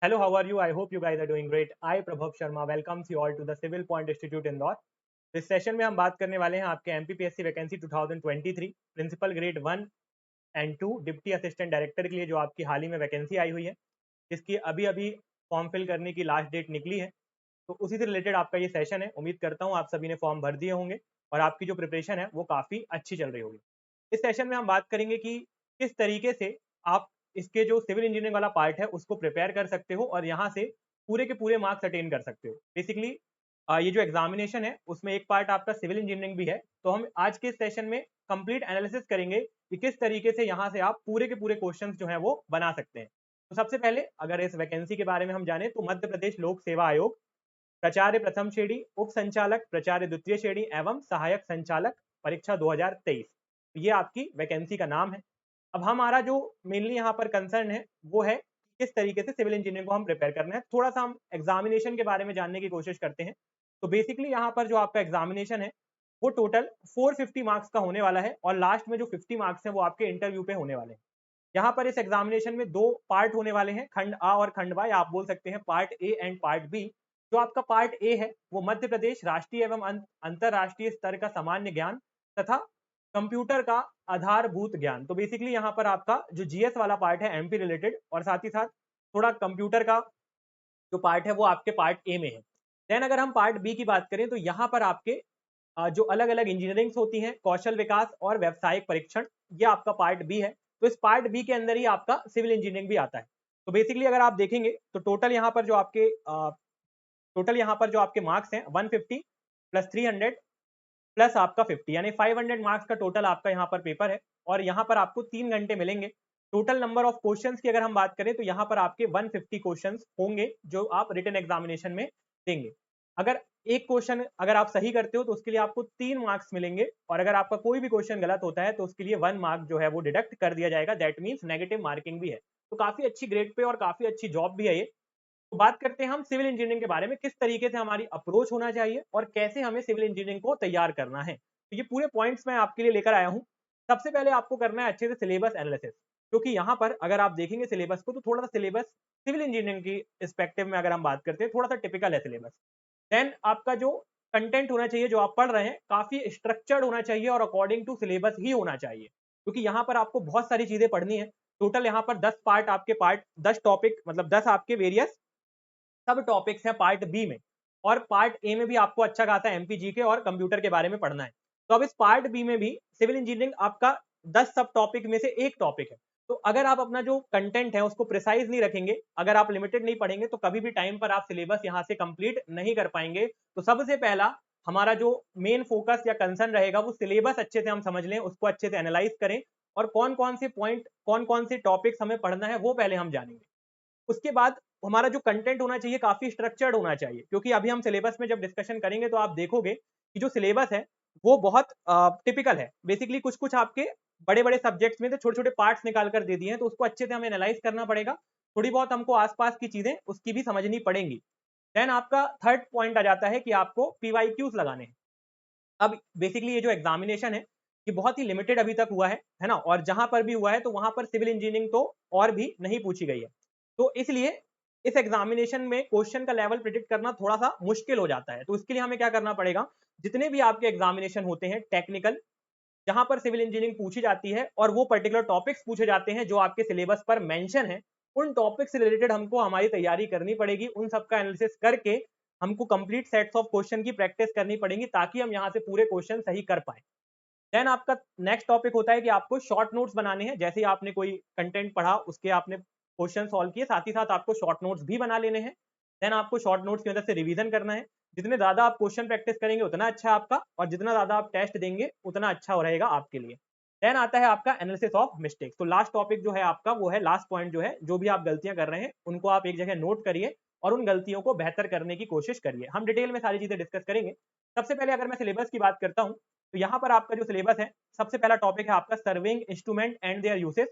Hello, how are you? I hope you guys are doing great. I, Prabhav Sharma, welcomes you all to the Civil Point Institute Indore. इस session में हम बात करने वाले हैं आपके MPPSC vacancy 2023 principal grade 1 and 2 deputy assistant director के लिए जो आपकी हाल ही में वैकेंसी आई हुई है, जिसकी अभी अभी फॉर्म फिल करने की लास्ट डेट निकली है। तो उसी से रिलेटेड आपका ये सेशन है। उम्मीद करता हूँ आप सभी ने फॉर्म भर दिए होंगे और आपकी जो प्रिपरेशन है वो काफ़ी अच्छी चल रही होगी। इस सेशन में हम बात करेंगे कि किस तरीके से आप इसके जो सिविल इंजीनियरिंग वाला पार्ट है उसको प्रिपेयर कर सकते हो और यहाँ से पूरे के पूरे मार्क्स अटेन कर सकते हो। बेसिकली ये जो एग्जामिनेशन है उसमें एक पार्ट आपका सिविल इंजीनियरिंग भी है, तो हम आज के सेशन में कंप्लीट एनालिसिस करेंगे कि किस तरीके से यहाँ से आप पूरे के पूरे क्वेश्चंस जो हैं वो बना सकते हैं। तो सबसे पहले अगर इस वैकेंसी के बारे में हम जाने तो मध्य प्रदेश लोक सेवा आयोग प्राचार्य प्रथम श्रेणी, उप संचालक, प्राचार्य द्वितीय श्रेणी एवं सहायक संचालक परीक्षा 2023, ये आपकी वैकेंसी का नाम है। अब हमारा जो मेनली यहाँ पर कंसर्न है वो है किस तरीके से सिविल इंजीनियरिंग को हम प्रिपेयर करना है। थोड़ा सा हम एग्जामिनेशन के बारे में जानने की कोशिश करते हैं। तो बेसिकली यहाँ पर जो आपका एग्जामिनेशन है वो टोटल 450 मार्क्स का होने वाला है और लास्ट में जो 50 मार्क्स हैं वो आपके इंटरव्यू पे होने वाले हैं। यहाँ पर इस एग्जामिनेशन में दो पार्ट होने वाले हैं, खंड आ और खंड बा, या आप बोल सकते हैं part A and part B. जो आपका पार्ट ए है वो मध्य प्रदेश राष्ट्रीय एवं अंतरराष्ट्रीय स्तर का सामान्य ज्ञान तथा कंप्यूटर का आधारभूत ज्ञान। तो बेसिकली यहाँ पर आपका जो जीएस वाला पार्ट है एमपी रिलेटेड और साथ ही साथ थोड़ा कंप्यूटर का जो पार्ट है वो आपके पार्ट ए में है। देन अगर हम पार्ट बी की बात करें तो यहाँ पर आपके जो अलग अलग इंजीनियरिंग होती हैं, कौशल विकास और व्यावसायिक परीक्षण, ये आपका पार्ट बी है। तो इस पार्ट बी के अंदर ही आपका सिविल इंजीनियरिंग भी आता है। तो बेसिकली अगर आप देखेंगे तो टोटल यहाँ पर जो आपके मार्क्स हैं 150 प्लस 300 प्लस आपका 50, यानी 500 मार्क्स का टोटल आपका यहाँ पर पेपर है और यहाँ पर आपको 3 घंटे मिलेंगे। टोटल नंबर ऑफ क्वेश्चंस की अगर हम बात करें तो यहाँ पर आपके 150 क्वेश्चंस होंगे जो आप रिटन एग्जामिनेशन में देंगे। अगर एक क्वेश्चन अगर आप सही करते हो तो उसके लिए आपको 3 मार्क्स मिलेंगे और अगर आपका कोई भी क्वेश्चन गलत होता है तो उसके लिए 1 मार्क जो है वो डिडक्ट कर दिया जाएगा। दैट मीन्स नेगेटिव मार्किंग भी है। तो काफी अच्छी ग्रेड पे और काफी अच्छी जॉब भी है ये। तो बात करते हैं हम सिविल इंजीनियरिंग के बारे में, किस तरीके से हमारी अप्रोच होना चाहिए और कैसे हमें सिविल इंजीनियरिंग को तैयार करना है। तो ये पूरे पॉइंट्स मैं आपके लिए लेकर आया हूँ। सबसे पहले आपको करना है अच्छे से सिलेबस एनालिसिस, क्योंकि यहाँ पर अगर आप देखेंगे सिलेबस को तो थोड़ा सा सिलेबस सिविल इंजीनियरिंग की पर्सपेक्टिव में अगर हम बात करते हैं थोड़ा सा टिपिकल है सिलेबस। देन आपका जो कंटेंट होना चाहिए जो आप पढ़ रहे हैं काफी स्ट्रक्चर्ड होना चाहिए और अकॉर्डिंग टू सिलेबस ही होना चाहिए, क्योंकि यहाँ पर आपको बहुत सारी चीजें पढ़नी है। टोटल यहाँ पर 10 पार्ट आपके पार्ट 10 टॉपिक मतलब 10 आपके वेरियस सब टॉपिक्स हैं पार्ट बी में, और पार्ट ए में भी आपको अच्छा खासा एमपीजी के और कंप्यूटर के बारे में पढ़ना है। तो अब इस पार्ट बी में भी सिविल इंजीनियरिंग आपका 10 सब टॉपिक में से एक टॉपिक है। तो अगर आप अपना जो कंटेंट है उसको प्रिसाइज नहीं रखेंगे, अगर आप लिमिटेड नहीं पढ़ेंगे तो कभी भी टाइम पर आप सिलेबस यहाँ से कंप्लीट नहीं कर पाएंगे। तो सबसे पहला हमारा जो मेन फोकस या कंसर्न रहेगा वो सिलेबस अच्छे से हम समझ लें, उसको अच्छे से एनालाइज करें और कौन कौन से पॉइंट कौन कौन से टॉपिक्स हमें पढ़ना है वो पहले हम जानेंगे। उसके बाद हमारा जो कंटेंट होना चाहिए काफी स्ट्रक्चर्ड होना चाहिए, क्योंकि अभी हम सिलेबस में जब डिस्कशन करेंगे तो आप देखोगे कि जो सिलेबस है वो बहुत टिपिकल है। बेसिकली कुछ कुछ आपके बड़े बड़े सब्जेक्ट्स में तो छोटे छोटे पार्ट्स निकाल कर दे दिए हैं, तो उसको अच्छे से हमें एनालाइज करना पड़ेगा। थोड़ी बहुत हमको आसपास की चीजें उसकी भी समझनी पड़ेंगी। देन आपका थर्ड पॉइंट आ जाता है कि आपको पीवाईक्यूज लगाने हैं। अब बेसिकली ये जो एग्जामिनेशन है ये बहुत ही लिमिटेड अभी तक हुआ है ना, और जहां पर भी हुआ है तो वहां पर सिविल इंजीनियरिंग तो और भी नहीं पूछी गई है। तो इसलिए इस एग्जामिनेशन में क्वेश्चन का लेवल प्रिडिक्ट करना थोड़ा सा मुश्किल हो जाता है। तो इसके लिए हमें क्या करना पड़ेगा, जितने भी आपके एग्जामिनेशन होते हैं टेक्निकल जहां पर सिविल इंजीनियरिंग पूछी जाती है और वो पर्टिकुलर टॉपिक्स पूछे जाते हैं जो आपके सिलेबस पर मेंशन है, उन टॉपिक से रिलेटेड हमको हमारी तैयारी करनी पड़ेगी। उन सबका एनालिसिस करके हमको कंप्लीट सेट्स ऑफ क्वेश्चन की प्रैक्टिस करनी पड़ेगी ताकि हम यहाँ से पूरे क्वेश्चन सही कर पाए। देन आपका नेक्स्ट टॉपिक होता है कि आपको शॉर्ट नोट्स बनाने हैं। जैसे ही आपने कोई कंटेंट पढ़ा उसके आपने क्वेश्चन सॉल्व किए, साथ ही साथ आपको शॉर्ट नोट्स भी बना लेने हैं। देन आपको शॉर्ट नोट्स की मदद से रिवीजन करना है। जितने ज्यादा आप क्वेश्चन प्रैक्टिस करेंगे उतना अच्छा आपका, और जितना ज्यादा आप टेस्ट देंगे उतना अच्छा रहेगा आपके लिए। देन आता है आपका एनालिसिस ऑफ मिस्टेक्स। तो लास्ट टॉपिक जो है आपका वो है लास्ट पॉइंट जो है, जो भी आप गलतियां कर रहे हैं उनको आप एक जगह नोट करिए और उन गलतियों को बेहतर करने की कोशिश करिए। हम डिटेल में सारी चीजें डिस्कस करेंगे। सबसे पहले अगर मैं सिलेबस की बात करता हूँ तो यहाँ पर आपका जो सिलेबस है सबसे पहला टॉपिक है आपका surveying instrument and their uses,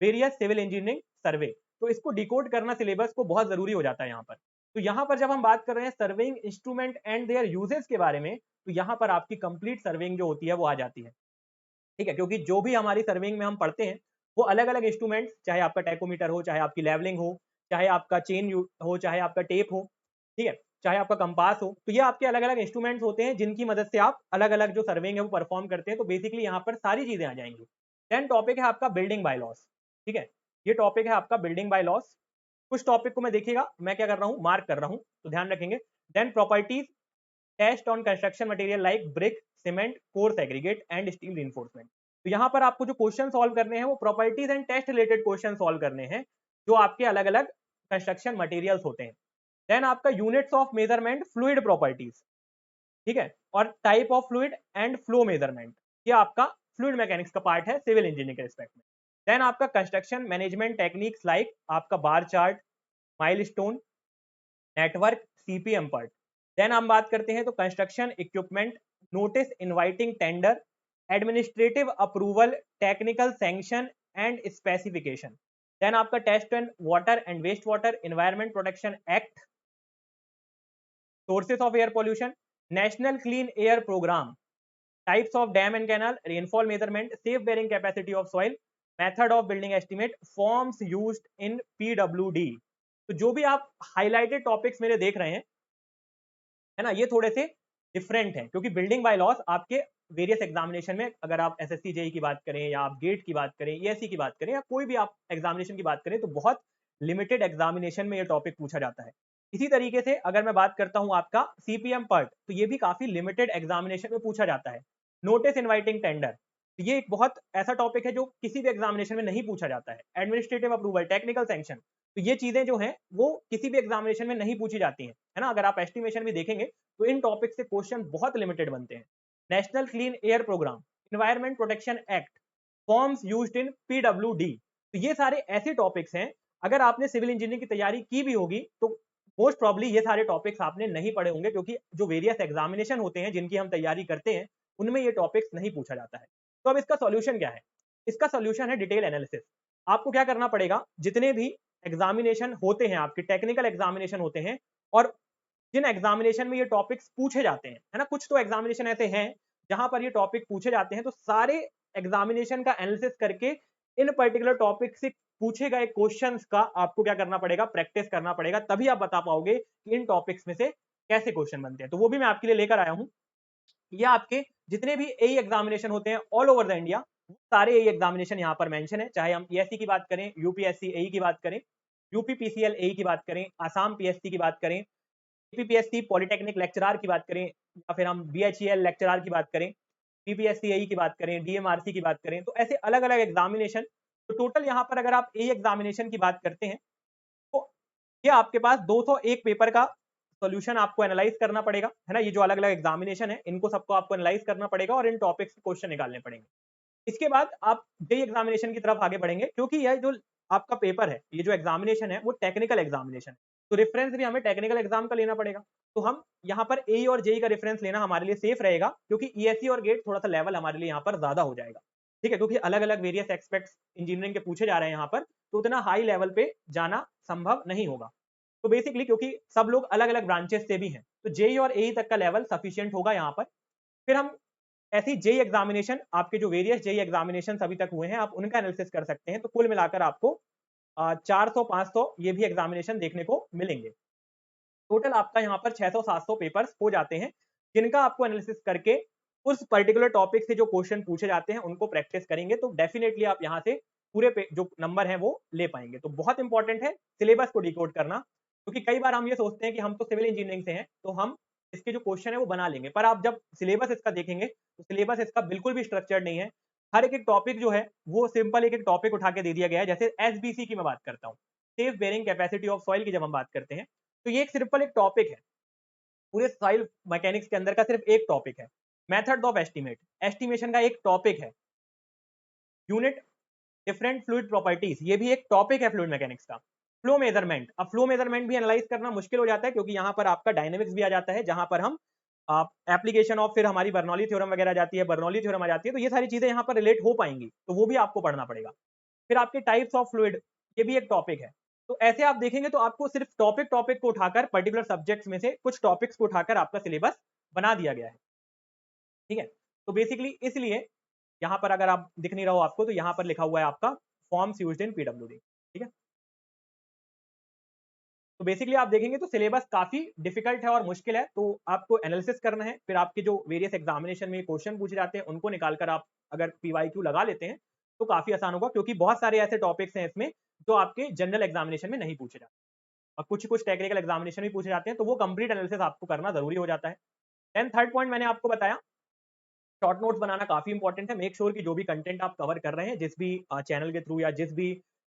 various civil engineering survey. तो इसको डिकोड करना सिलेबस को बहुत जरूरी हो जाता है यहाँ पर। तो यहाँ पर जब हम बात कर रहे हैं surveying instrument and there uses के बारे में, तो यहाँ पर आपकी कंप्लीट सर्वेइंग जो होती है वो आ जाती है। ठीक है, क्योंकि जो भी हमारी सर्वेइंग में हम पढ़ते हैं वो अलग अलग इंस्ट्रूमेंट, चाहे आपका टैकोमीटर हो, चाहे आपकी लेवलिंग हो, चाहे आपका चेन हो, चाहे आपका टेप हो, ठीक है, चाहे आपका कंपास हो, तो ये आपके अलग अलग इंस्ट्रूमेंट्स होते हैं जिनकी मदद से आप अलग अलग जो सर्वेइंग है वो परफॉर्म करते हैं। तो बेसिकली यहाँ पर सारी चीजें आ जाएंगी। देन टॉपिक है आपका बिल्डिंग बाय लॉस, ठीक है, ये टॉपिक है आपका बिल्डिंग बाय लॉस। कुछ टॉपिक को मैं देखिएगा मैं क्या कर रहा हूँ, मार्क कर रहा हूँ, तो ध्यान रखेंगे। Then properties test on construction material like brick, cement, coarse aggregate and steel reinforcement. तो यहाँ पर आपको जो क्वेश्चन सॉल्व करने हैं वो properties and test related question solve करने हैं जो आपके अलग अलग कंस्ट्रक्शन मटेरियल्स होते हैं। देन आपका units of measurement, fluid properties, ठीक है, और type of fluid and flow measurement, ये आपका फ्लूइड मैकेनिक्स का पार्ट है सिविल इंजीनियरिंग के रिस्पेक्ट में। देन आपका कंस्ट्रक्शन मैनेजमेंट टेक्निक्स लाइक आपका bar chart, milestone, network, CPM part. Then हम बात करते हैं तो construction equipment, notice inviting tender, administrative approval, technical sanction and specification. Then आपका test and water and waste water, environment protection act, sources of air pollution, national clean air programme, types of dam and canal, rainfall measurement, safe bearing capacity of soil, method of building estimate, forms used in PWD. तो जो भी आप highlighted topics मेरे देख रहे हैं, है ना, ये थोड़े से डिफरेंट हैं क्योंकि बिल्डिंग बाय लॉस आपके वेरियस एग्जामिनेशन में, अगर आप एसएससी जेई की बात करें या आप गेट की बात करें, ईएससी की बात करें या कोई भी आप एग्जामिनेशन की बात करें, तो बहुत लिमिटेड एग्जामिनेशन में ये टॉपिक पूछा जाता है। इसी तरीके से अगर मैं बात करता हूं आपका सीपीएम पार्ट, तो ये भी काफी लिमिटेड एग्जामिनेशन में पूछा जाता है। नोटिस इनवाइटिंग टेंडर, तो ये एक बहुत ऐसा टॉपिक है जो किसी भी एग्जामिनेशन में नहीं पूछा जाता है। एडमिनिस्ट्रेटिव अप्रूवल, टेक्निकल सैंक्शन, तो ये चीजें जो हैं वो किसी भी एग्जामिनेशन में नहीं पूछी जाती हैं, है ना। अगर आप एस्टिमेशन भी देखेंगे तो इन टॉपिक से क्वेश्चन बहुत लिमिटेड बनते हैं। National clean air programme, environment protection act, forms used in PWD, तो ये सारे ऐसे टॉपिक्स हैं, अगर आपने सिविल इंजीनियरिंग की तैयारी की भी होगी तो मोस्ट प्रॉब्ली ये सारे टॉपिक्स आपने नहीं पढ़े होंगे क्योंकि जो वेरियस एग्जामिनेशन होते हैं जिनकी हम तैयारी करते हैं उनमें ये टॉपिक्स नहीं पूछा जाता है। तो अब इसका सॉल्यूशन क्या है? इसका सॉल्यूशन है डिटेल एनालिसिस। आपको क्या करना पड़ेगा, जितने भी एग्जामिनेशन होते हैं आपके, टेक्निकल एग्जामिनेशन होते हैं, और जिन एग्जामिनेशन में ये टॉपिक्स पूछे जाते हैं, है ना, कुछ तो एग्जामिनेशन ऐसे हैं जहां पर ये टॉपिक पूछे जाते हैं, तो सारे एग्जामिनेशन का एनालिसिस करके इन पर्टिकुलर टॉपिक से पूछे गए क्वेश्चंस का आपको क्या करना पड़ेगा, प्रैक्टिस करना पड़ेगा, तभी आप बता पाओगे कि इन टॉपिक्स में से कैसे क्वेश्चन बनते हैं। तो वो भी मैं आपके लिए लेकर आया हूं। ये आपके जितने भी एई एग्जामिनेशन होते हैं ऑल ओवर द इंडिया, सारे एई एग्जामिनेशन यहाँ पर मेंशन है, चाहे हम पीएससी की बात करें, यूपीएससी एई की बात करें, यूपी पीसीएल एई की बात करें, आसाम पीएससी की बात करें, पीपीएससी पॉलिटेक्निक लेक्चरार की बात करें, या फिर हम बीएचईएल लेक्चरार की बात करें, पीपीएससी एई की बात करें, डीएमआरसी की बात करें, तो ऐसे अलग अलग एग्जामिनेशन। तो टोटल यहाँ पर अगर आप एई एग्जामिनेशन की बात करते हैं तो ये आपके पास 201 पेपर का सॉल्यूशन आपको एनालाइज करना पड़ेगा, है ना। ये जो अलग अलग एग्जामिनेशन है इनको सबको आपको एनालाइज करना पड़ेगा और इन टॉपिक्स के क्वेश्चन निकालने पड़ेंगे। इसके बाद आप जेई एग्जामिनेशन की तरफ आगे बढ़ेंगे क्योंकि यह जो आपका पेपर है, ये जो एग्जामिनेशन है वो टेक्निकल एग्जामिनेशन है, तो रेफरेंस भी हमें टेक्निकल एग्जाम का लेना पड़ेगा। तो हम यहाँ पर एई और जेई का रेफरेंस लेना हमारे लिए सेफ रहेगा क्योंकि ईएससी और गेट थोड़ा सा लेवल हमारे लिए यहाँ पर ज्यादा हो जाएगा, ठीक है, क्योंकि अलग अलग वेरियस एक्सपेक्ट्स इंजीनियरिंग के पूछे जा रहे हैं यहाँ पर, तो उतना हाई लेवल पे जाना संभव नहीं होगा। तो बेसिकली क्योंकि सब लोग अलग अलग ब्रांचेस से भी हैं, तो जेई और एई तक का लेवल सफिशियंट होगा यहाँ पर। फिर हम ऐसी जेई एग्जामिनेशन, आपके जो वेरियस जेई एग्जामिनेशन अभी तक हुए हैं आप उनका एनालिसिस कर सकते हैं। तो कुल मिलाकर आपको 400-500 ये भी एग्जामिनेशन देखने को मिलेंगे। टोटल आपका यहाँ पर 600-700 पेपर्स हो जाते हैं जिनका आपको एनालिसिस करके उस पर्टिकुलर टॉपिक से जो क्वेश्चन पूछे जाते हैं उनको प्रैक्टिस करेंगे तो डेफिनेटली आप यहाँ से पूरे जो नंबर है वो ले पाएंगे। तो बहुत इंपॉर्टेंट है सिलेबस को डिकोड करना, क्योंकि कई बार हम ये सोचते हैं कि हम तो सिविल इंजीनियरिंग से हैं तो हम इसके जो क्वेश्चन है वो बना लेंगे, पर आप जब सिलेबस इसका देखेंगे तो सिलेबस इसका बिल्कुल भी स्ट्रक्चर्ड नहीं है। हर एक टॉपिक जो है वो सिंपल एक एक टॉपिक उठा के दे दिया गया है। जैसे एसबीसी की मैं बात करता हूँ, safe bearing capacity of soil की जब हम बात करते हैं, तो ये एक सिंपल एक टॉपिक है, पूरे सॉइल मैकेनिक्स के अंदर का सिर्फ एक टॉपिक है। मेथड ऑफ एस्टिमेट, एस्टिमेशन का एक टॉपिक है। यूनिट डिफरेंट फ्लूइड प्रॉपर्टीज, ये भी एक टॉपिक है फ्लूइड मैकेनिक्स का। फ्लो मेजरमेंट, अब फ्लो मेजरमेंट भी एनालाइज करना मुश्किल हो जाता है क्योंकि यहाँ पर आपका डायनेमिक्स भी आ जाता है, जहां पर हम एप्लीकेशन ऑफ फिर हमारी बर्नौली थ्योरम वगैरह जाती है, बर्नौली थ्योरम आ जाती है, तो ये सारी चीजें यहाँ पर रिलेट हो पाएंगी, तो वो भी आपको पढ़ना पड़ेगा। फिर आपके टाइप्स ऑफ फ्लूइड, ये भी एक टॉपिक है। तो ऐसे आप देखेंगे तो आपको सिर्फ टॉपिक टॉपिक को उठाकर, पर्टिकुलर सब्जेक्ट्स में से कुछ टॉपिक्स को उठाकर आपका सिलेबस बना दिया गया है, ठीक है। तो बेसिकली इसलिए यहाँ पर अगर आप दिख नहीं रहा हो आपको, तो यहाँ पर लिखा हुआ है आपका फॉर्म्स यूज्ड इन पीडब्ल्यूडी, ठीक है। तो बेसिकली आप देखेंगे तो सिलेबस काफी डिफिकल्ट है और मुश्किल है, तो आपको एनालिसिस करना है, फिर आपके जो वेरियस एग्जामिनेशन में क्वेश्चन पूछे जाते हैं उनको निकालकर आप अगर पीवाईक्यू लगा लेते हैं तो काफी आसान होगा, क्योंकि बहुत सारे ऐसे टॉपिक्स हैं इसमें जो आपके जनरल एग्जामिनेशन में नहीं पूछे जाते और कुछ कुछ टेक्निकल एग्जामिनेशन भी पूछे जाते हैं, तो वो कंप्लीट एनालिसिस आपको करना जरूरी हो जाता है। देन थर्ड पॉइंट मैंने आपको बताया, शॉर्ट नोट्स बनाना काफी इंपॉर्टेंट है। मेक श्योर कि जो भी कंटेंट आप कवर कर रहे हैं, जिस भी चैनल के थ्रू या जिस भी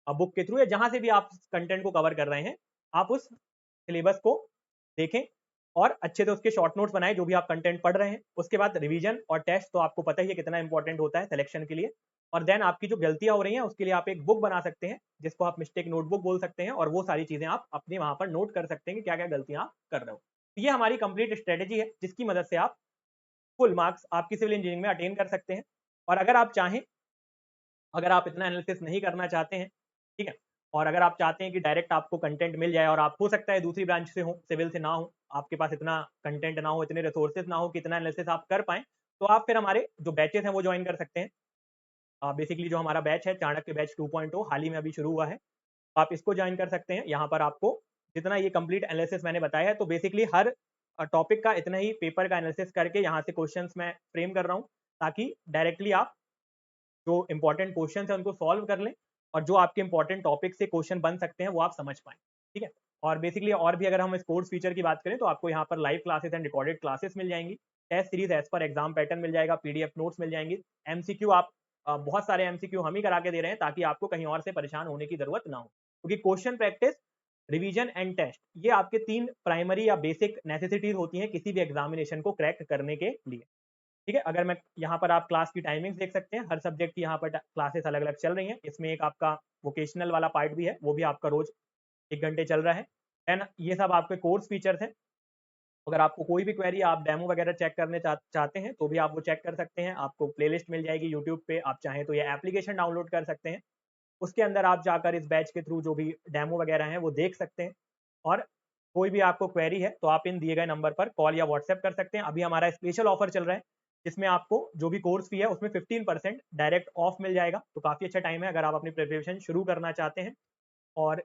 बुक के थ्रू या जहां से भी आप कंटेंट को कवर कर रहे हैं, आप उस सिलेबस को देखें और अच्छे से उसके शॉर्ट नोट्स बनाएं जो भी आप कंटेंट पढ़ रहे हैं। उसके बाद रिवीजन और टेस्ट तो आपको पता ही है कितना इंपॉर्टेंट होता है सिलेक्शन के लिए। और देन आपकी जो गलतियां हो रही हैं उसके लिए आप एक बुक बना सकते हैं जिसको आप मिस्टेक नोटबुक बोल सकते हैं, और वो सारी चीजें आप अपने वहां पर नोट कर सकते हैं कि क्या क्या गलतियां आप कर रहे हो। तो ये हमारी कंप्लीट स्ट्रेटेजी है जिसकी मदद से आप फुल मार्क्स आपकी सिविल इंजीनियरिंग में अटेन कर सकते हैं। और अगर आप चाहें, अगर आप इतना एनालिसिस नहीं करना चाहते हैं, ठीक है, और अगर आप चाहते हैं कि डायरेक्ट आपको कंटेंट मिल जाए और आप हो सकता है दूसरी ब्रांच से हो, सिविल से ना हो, आपके पास इतना कंटेंट ना हो, इतने रिसोर्सेज ना हो कि इतना एनालिसिस आप कर पाएं, तो आप फिर हमारे जो बैचेस हैं वो ज्वाइन कर सकते हैं। बेसिकली जो हमारा बैच है चाणक्य बैच 2.0 हाल ही में अभी शुरू हुआ है, आप इसको ज्वाइन कर सकते हैं। यहाँ पर आपको जितना ये कंप्लीट एनालिसिस मैंने बताया है, तो बेसिकली हर टॉपिक का इतना ही पेपर का एनालिसिस करके यहाँ से क्वेश्चंस मैं फ्रेम कर रहा हूँ, ताकि डायरेक्टली आप जो इंपॉर्टेंट क्वेश्चन है उनको सॉल्व कर लें और जो आपके इंपॉर्टेंट टॉपिक से क्वेश्चन बन सकते हैं वो आप समझ पाएं। ठीक है, और बेसिकली और भी अगर हम इस कोर्स फीचर की बात करें तो आपको यहाँ पर live classes and recorded classes मिल जाएंगी, test series as per exam pattern मिल जाएगा, पीडीएफ नोट्स मिल जाएंगी, एमसीक्यू आप बहुत सारे एमसीक्यू हम ही करा के दे रहे हैं ताकि आपको कहीं और से परेशान होने की जरूरत ना हो, क्योंकि question practice, revision and test ये आपके 3 प्राइमरी या बेसिक नेसेसिटीज होती हैं किसी भी एग्जामिनेशन को क्रैक करने के लिए। ठीक है, अगर मैं यहाँ पर आप क्लास की टाइमिंग्स देख सकते हैं, हर सब्जेक्ट की यहाँ पर क्लासेस अलग अलग चल रही हैं। इसमें एक आपका वोकेशनल वाला पार्ट भी है, वो भी आपका रोज 1 घंटे चल रहा है। एंड ये सब आपके कोर्स फीचर्स हैं। अगर आपको कोई भी क्वेरी, आप डेमो वगैरह चेक करने चाहते हैं तो भी आप वो चेक कर सकते हैं। आपको प्लेलिस्ट मिल जाएगी यूट्यूब पे, आप चाहें तो ये एप्लीकेशन डाउनलोड कर सकते हैं, उसके अंदर आप जाकर इस बैच के थ्रू जो भी डेमो वगैरह हैं वो देख सकते हैं। और कोई भी आपको क्वेरी है तो आप इन दिए गए नंबर पर कॉल या व्हाट्सएप कर सकते हैं। अभी हमारा स्पेशल ऑफर चल रहा है जिसमें आपको जो भी कोर्स फी है उसमें 15% डायरेक्ट ऑफ मिल जाएगा, तो काफी अच्छा टाइम है अगर आप अपनी प्रिपरेशन शुरू करना चाहते हैं और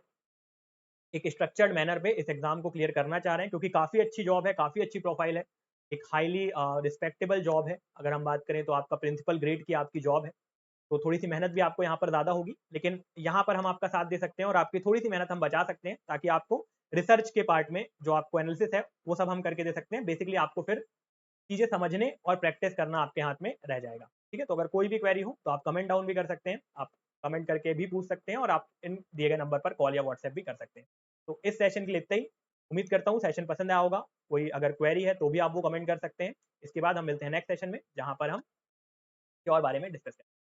एक स्ट्रक्चर्ड मैनर पे इस एग्जाम को क्लियर करना चाह रहे हैं, क्योंकि काफी अच्छी जॉब है, काफी अच्छी प्रोफाइल है, एक हाईली रिस्पेक्टेबल जॉब है। अगर हम बात करें तो आपका प्रिंसिपल ग्रेड की आपकी जॉब है, तो थोड़ी सी मेहनत भी आपको यहाँ पर ज़्यादा होगी, लेकिन यहाँ पर हम आपका साथ दे सकते हैं और आपकी थोड़ी सी मेहनत हम बचा सकते हैं, ताकि आपको रिसर्च के पार्ट में जो आपको एनालिसिस है वो सब हम करके दे सकते हैं। बेसिकली आपको फिर चीज़ें समझने और प्रैक्टिस करना आपके हाथ में रह जाएगा। ठीक है, तो अगर कोई भी क्वेरी हो तो आप कमेंट डाउन भी कर सकते हैं, आप कमेंट करके भी पूछ सकते हैं और आप इन दिए गए नंबर पर कॉल या व्हाट्सएप भी कर सकते हैं। तो इस सेशन के लिए इतना ही। उम्मीद करता हूँ सेशन पसंद आया होगा। कोई अगर क्वेरी है तो भी आप वो कमेंट कर सकते हैं। इसके बाद हम मिलते हैं नेक्स्ट सेशन में, जहाँ पर हम और बारे में डिस्कस करें।